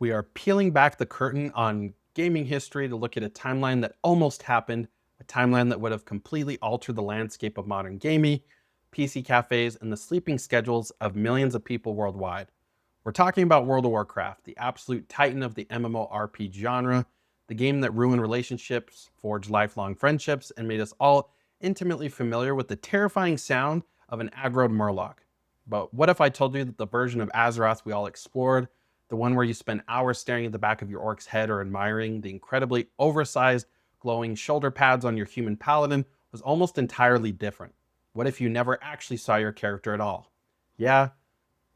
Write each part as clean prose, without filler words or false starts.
We are peeling back the curtain on gaming history to look at a timeline that almost happened, a timeline that would have completely altered the landscape of modern gaming, PC cafes, and the sleeping schedules of millions of people worldwide. We're talking about World of Warcraft, the absolute titan of the MMORPG genre, the game that ruined relationships, forged lifelong friendships, and made us all intimately familiar with the terrifying sound of an aggroed murloc. But what if I told you that the version of Azeroth we all explored, the one where you spend hours staring at the back of your orc's head or admiring the incredibly oversized, glowing shoulder pads on your human paladin, was almost entirely different? What if you never actually saw your character at all? Yeah,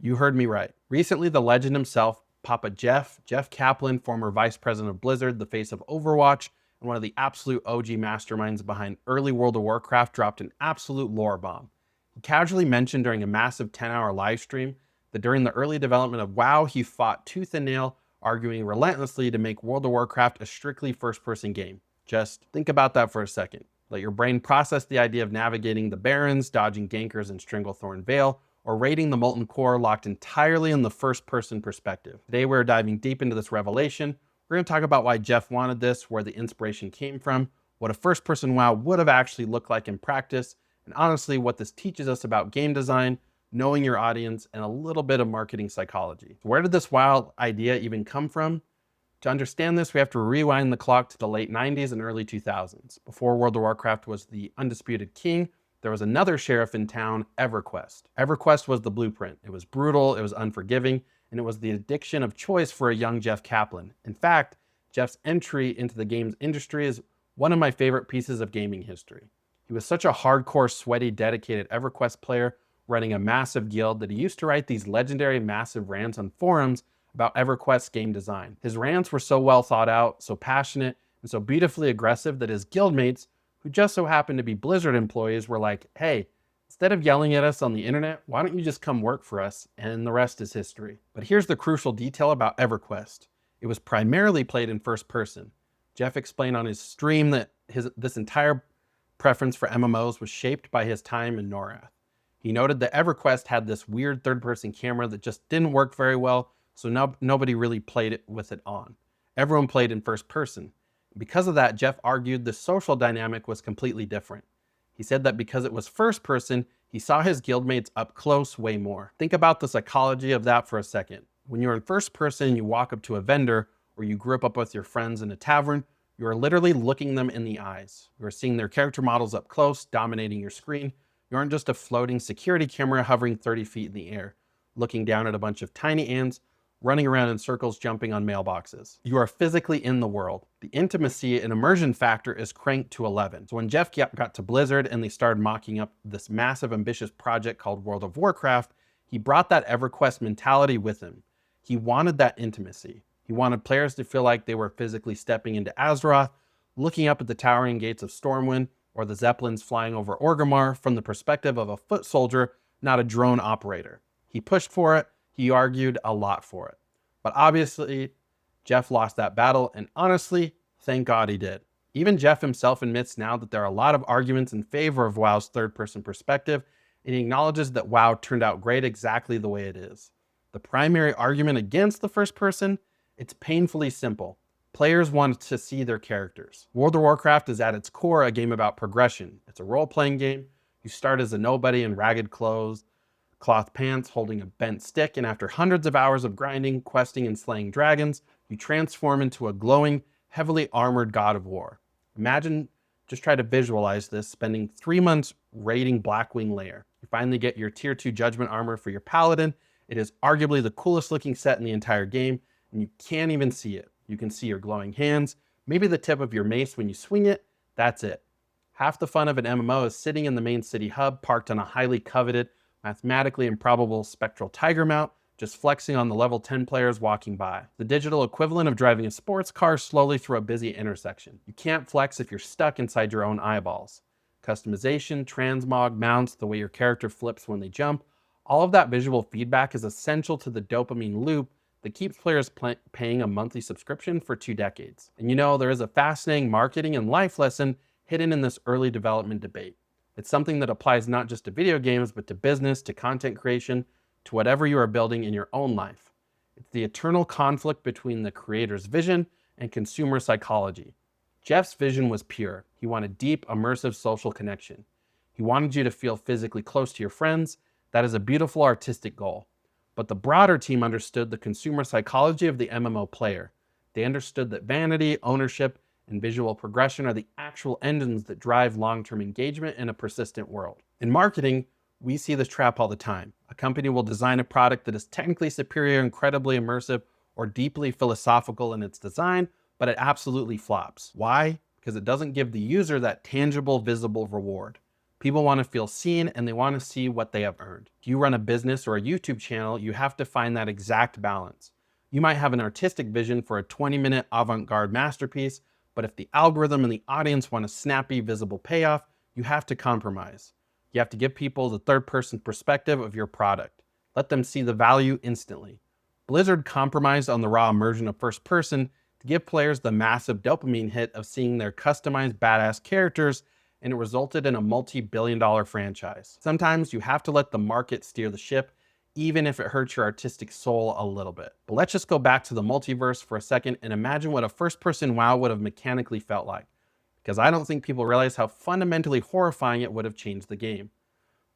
you heard me right. Recently, the legend himself, Papa Jeff Kaplan, former vice president of Blizzard, the face of Overwatch, and one of the absolute OG masterminds behind early World of Warcraft, dropped an absolute lore bomb. He casually mentioned during a massive 10-hour live stream that during the early development of WoW, he fought tooth and nail, arguing relentlessly to make World of Warcraft a strictly first-person game. Just think about that for a second. Let your brain process the idea of navigating the Barrens, dodging gankers in Stranglethorn Vale, or raiding the Molten Core locked entirely in the first-person perspective. Today we're diving deep into this revelation. We're going to talk about why Jeff wanted this, where the inspiration came from, what a first-person WoW would have actually looked like in practice, and honestly what this teaches us about game design, knowing your audience, and a little bit of marketing psychology. Where did this wild idea even come from? To understand this, we have to rewind the clock to the late 90s and early 2000s. Before World of Warcraft was the undisputed king, there was another sheriff in town, EverQuest. EverQuest was the blueprint. It was brutal, it was unforgiving, and it was the addiction of choice for a young Jeff Kaplan. In fact, Jeff's entry into the games industry is one of my favorite pieces of gaming history. He was such a hardcore, sweaty, dedicated EverQuest player running a massive guild that he used to write these legendary massive rants on forums about EverQuest's game design. His rants were so well thought out, so passionate, and so beautifully aggressive that his guildmates, who just so happened to be Blizzard employees, were like, hey, instead of yelling at us on the internet, why don't you just come work for us? And the rest is history. But here's the crucial detail about EverQuest. It was primarily played in first person. Jeff explained on his stream that this entire preference for MMOs was shaped by his time in Norath. He noted that EverQuest had this weird third-person camera that just didn't work very well, so nobody really played it with it on. Everyone played in first person. Because of that, Jeff argued the social dynamic was completely different. He said that because it was first person, he saw his guildmates up close way more. Think about the psychology of that for a second. When you're in first person and you walk up to a vendor, or you grew up with your friends in a tavern, you are literally looking them in the eyes. You are seeing their character models up close, dominating your screen. You aren't just a floating security camera hovering 30 feet in the air, looking down at a bunch of tiny ants, running around in circles, jumping on mailboxes. You are physically in the world. The intimacy and immersion factor is cranked to 11. So when Jeff got to Blizzard and they started mocking up this massive, ambitious project called World of Warcraft, he brought that EverQuest mentality with him. He wanted that intimacy. He wanted players to feel like they were physically stepping into Azeroth, looking up at the towering gates of Stormwind, or the Zeppelins flying over Orgrimmar from the perspective of a foot soldier, not a drone operator. He pushed for it. He argued a lot for it. But obviously, Jeff lost that battle, and honestly, thank God he did. Even Jeff himself admits now that there are a lot of arguments in favor of WoW's third-person perspective, and he acknowledges that WoW turned out great exactly the way it is. The primary argument against the first person, it's painfully simple. Players want to see their characters. World of Warcraft is at its core a game about progression. It's a role-playing game. You start as a nobody in ragged clothes, cloth pants, holding a bent stick, and after hundreds of hours of grinding, questing, and slaying dragons, you transform into a glowing, heavily armored god of war. Imagine, just try to visualize this, spending 3 months raiding Blackwing Lair. You finally get your tier 2 judgment armor for your paladin. It is arguably the coolest looking set in the entire game, and you can't even see it. You can see your glowing hands, maybe the tip of your mace when you swing it. That's it. Half the fun of an MMO is sitting in the main city hub, parked on a highly coveted, mathematically improbable spectral tiger mount, just flexing on the level 10 players walking by. The digital equivalent of driving a sports car slowly through a busy intersection. You can't flex if you're stuck inside your own eyeballs. Customization, transmog, mounts, the way your character flips when they jump, all of that visual feedback is essential to the dopamine loop that keeps players paying a monthly subscription for 2 decades. And you know, there is a fascinating marketing and life lesson hidden in this early development debate. It's something that applies not just to video games, but to business, to content creation, to whatever you are building in your own life. It's the eternal conflict between the creator's vision and consumer psychology. Jeff's vision was pure. He wanted deep, immersive social connection. He wanted you to feel physically close to your friends. That is a beautiful artistic goal. But the broader team understood the consumer psychology of the MMO player. They understood that vanity, ownership, and visual progression are the actual engines that drive long-term engagement in a persistent world. In marketing, we see this trap all the time. A company will design a product that is technically superior, incredibly immersive, or deeply philosophical in its design, but it absolutely flops. Why? Because it doesn't give the user that tangible, visible reward. People want to feel seen and they want to see what they have earned. If you run a business or a YouTube channel, you have to find that exact balance. You might have an artistic vision for a 20-minute avant-garde masterpiece, but if the algorithm and the audience want a snappy, visible payoff, you have to compromise. You have to give people the third-person perspective of your product. Let them see the value instantly. Blizzard compromised on the raw immersion of first person to give players the massive dopamine hit of seeing their customized badass characters, and it resulted in a multi-billion-dollar franchise. Sometimes you have to let the market steer the ship, even if it hurts your artistic soul a little bit. But let's just go back to the multiverse for a second and imagine what a first-person WoW would have mechanically felt like, because I don't think people realize how fundamentally horrifying it would have changed the game.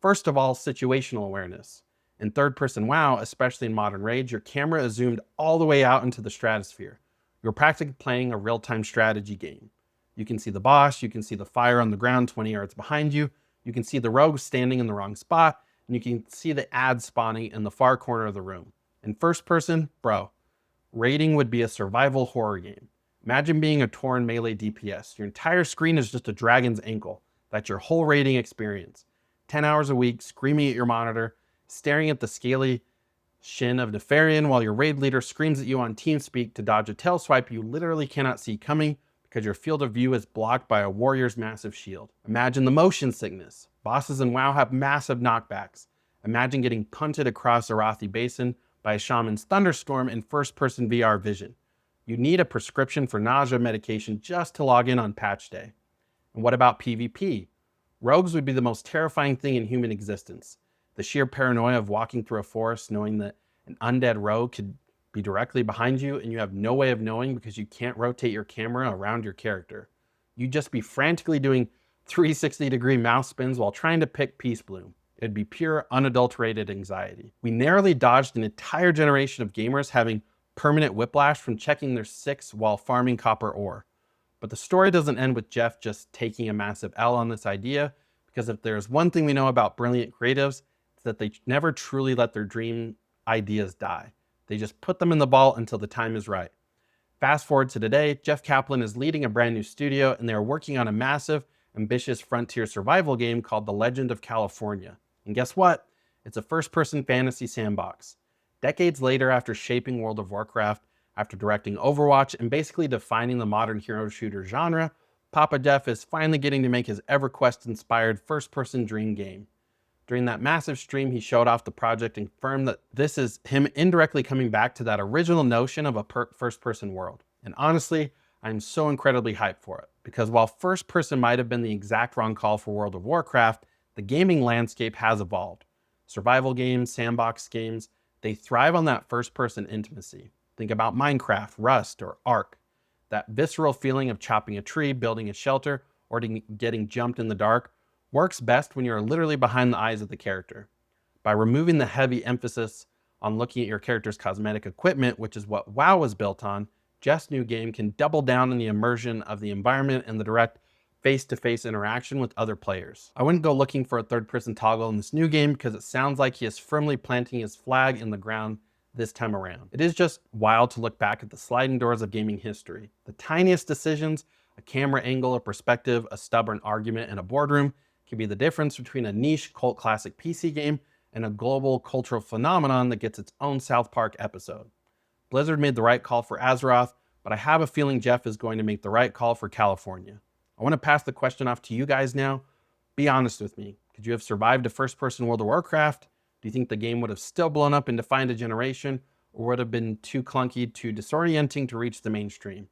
First of all, situational awareness. In third-person WoW, especially in Modern Rage, your camera is zoomed all the way out into the stratosphere. You're practically playing a real-time strategy game. You can see the boss, you can see the fire on the ground 20 yards behind you, you can see the rogue standing in the wrong spot, and you can see the ad spawning in the far corner of the room. In first person, bro, raiding would be a survival horror game. Imagine being a torn melee DPS. Your entire screen is just a dragon's ankle. That's your whole raiding experience. 10 hours a week, screaming at your monitor, staring at the scaly shin of Nefarian while your raid leader screams at you on TeamSpeak to dodge a tail swipe you literally cannot see coming because your field of view is blocked by a warrior's massive shield. Imagine the motion sickness. Bosses in WoW have massive knockbacks. Imagine getting punted across Arathi Basin by a shaman's thunderstorm in first-person VR vision. You need a prescription for nausea medication just to log in on patch day. And what about PvP? Rogues would be the most terrifying thing in human existence. The sheer paranoia of walking through a forest knowing that an undead rogue could be directly behind you and you have no way of knowing because you can't rotate your camera around your character. You'd just be frantically doing 360-degree mouse spins while trying to pick Peace Bloom. It'd be pure, unadulterated anxiety. We narrowly dodged an entire generation of gamers having permanent whiplash from checking their 6 while farming copper ore. But the story doesn't end with Jeff just taking a massive L on this idea, because if there's one thing we know about brilliant creatives, it's that they never truly let their dream ideas die. They just put them in the vault until the time is right. Fast forward to today, Jeff Kaplan is leading a brand new studio and they are working on a massive, ambitious frontier survival game called The Legend of California. And guess what? It's a first-person fantasy sandbox. Decades later, after shaping World of Warcraft, after directing Overwatch, and basically defining the modern hero shooter genre, Papa Jeff is finally getting to make his EverQuest-inspired first-person dream game. During that massive stream, he showed off the project and confirmed that this is him indirectly coming back to that original notion of a first-person world. And honestly, I'm so incredibly hyped for it, because while first-person might have been the exact wrong call for World of Warcraft, the gaming landscape has evolved. Survival games, sandbox games, they thrive on that first-person intimacy. Think about Minecraft, Rust, or Ark. That visceral feeling of chopping a tree, building a shelter, or getting jumped in the dark works best when you're literally behind the eyes of the character. By removing the heavy emphasis on looking at your character's cosmetic equipment, which is what WoW was built on, Jeff's new game can double down on the immersion of the environment and the direct face-to-face interaction with other players. I wouldn't go looking for a third-person toggle in this new game because it sounds like he is firmly planting his flag in the ground this time around. It is just wild to look back at the sliding doors of gaming history. The tiniest decisions, a camera angle, a perspective, a stubborn argument in a boardroom, can be the difference between a niche cult classic PC game and a global cultural phenomenon that gets its own South Park episode. Blizzard made the right call for Azeroth, but I have a feeling Jeff is going to make the right call for California. I want to pass the question off to you guys now. Be honest with me. Could you have survived a first-person World of Warcraft? Do you think the game would have still blown up and defined a generation, or would have been too clunky, too disorienting to reach the mainstream?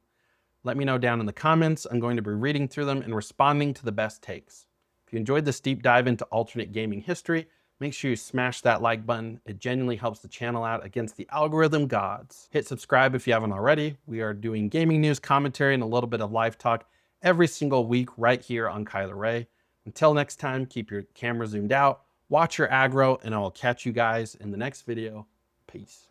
Let me know down in the comments. I'm going to be reading through them and responding to the best takes. If you enjoyed this deep dive into alternate gaming history, Make sure you smash that like button. It genuinely helps the channel out against the algorithm gods. Hit subscribe if you haven't already. We are doing gaming news, commentary, and a little bit of live talk every single week right here on Kyler Ray. Until next time, keep your camera zoomed out, watch your aggro, and I will catch you guys in the next video. Peace.